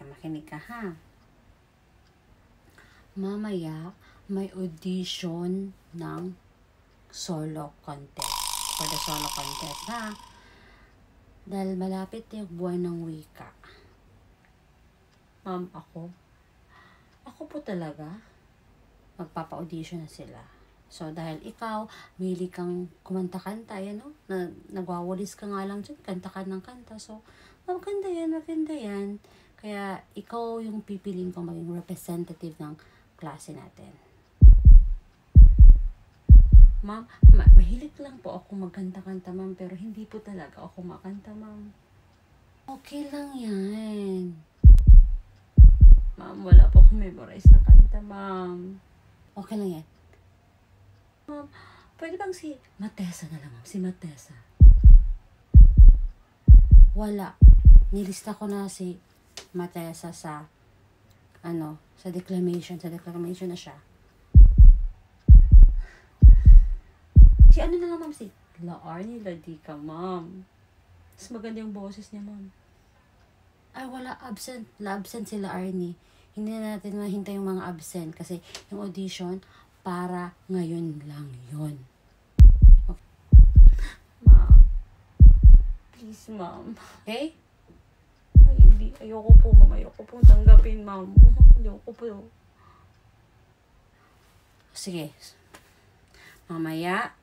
makinig ka ha. Mamaya, may audition ng solo contest. For the solo contest ha. Dahil malapit yung buwan ng wika. Ma'am, ako po talaga, magpapa-audition na sila. So, dahil ikaw, mili kang kumanta-kanta, yan o, nagwawalis ka nga lang dyan, kanta ka ng kanta. So, maganda yan. Kaya, ikaw yung pipiliin kong maging representative ng klase natin. Ma'am, mahilig lang po ako magkanta-kanta, ma'am, pero hindi po talaga ako makanta, ma'am. Okay lang yan. Ma'am, wala po akong memorize na kanta, ma'am. Okay lang yan. Ma'am, pwede bang si Matesa na lang, ma'am? Si Matesa. Wala. Nilista ko na si Matesa sa, sa declamation. Sa declamation na siya. Si ano na lang, ma'am? Si La Arnie Ladica, ma'am. Mas maganda yung boses niya, ma'am. Ay, wala. Absent sila, Arnie. Hindi na natin mahintay yung mga absent kasi yung audition para ngayon lang yun. Okay. Ma'am. Please, ma'am. Okay? Ay, hindi. Ayoko po, ma'am. Ayoko po tanggapin, ma'am. Ayoko po. Sige. Mamaya,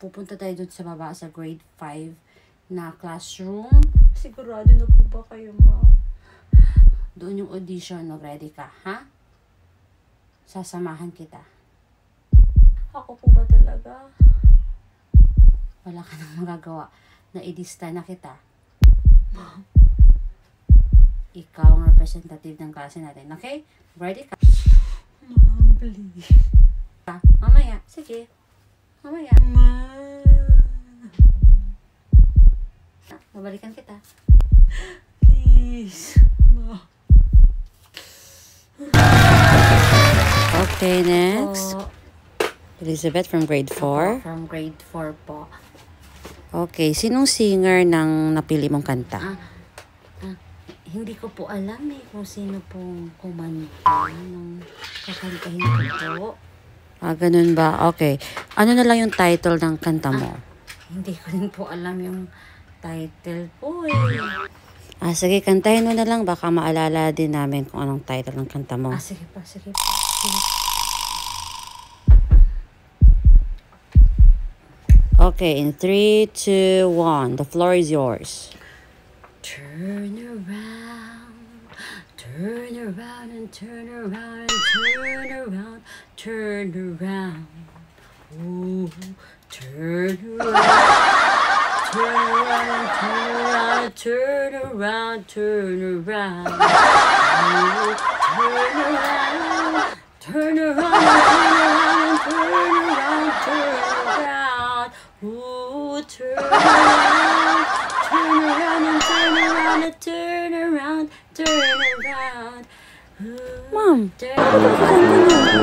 pupunta tayo dun sa baba sa grade 5 na classroom. Sigurado na po ba kayo, ma'am? Doon yung audition, no? Ready ka, ha? Sasamahan kita. Ako po ba talaga? Wala ka nang magagawa. Nailista na kita. Ma'am. Ikaw ang representative ng klase natin, okay? Ready ka? Ma'am, please. Mamaya, sige. Mamaya. Mabalikan kita. Please. Ma'am. Okay, next. So, Elizabeth from grade 4. From grade 4 po. Okay, sinong singer ng napili mong kanta? Hindi ko po alam kung sino pong kumanta ng kakantahin ko po. Ganun ba? Okay. Ano na lang yung title ng kanta mo? Hindi ko din po alam yung title po Sige, kantahin mo na lang. Baka maalala din namin kung anong title ng kanta mo. Sige pa. Okay, in 3, 2, 1. The floor is yours. Turn around and turn around and turn around, turn around. Ooh, turn around. Turn around, turn around, turn around. Ooh, turn around, turn around, turn around, turn around. Ooh, turn around, turn around and turn around and turn around, turn around. Ma'am, Turn around.